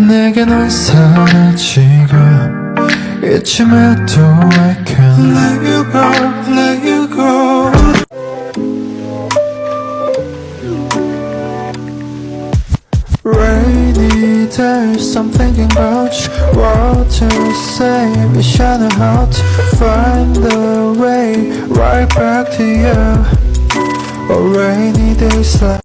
내게 넌 사라지고 이쯤에도 I can't let you go, let you go. Rainy days I'm thinking about you. What to say, wish I knew how to find the way right back to you. Oh, rainy days like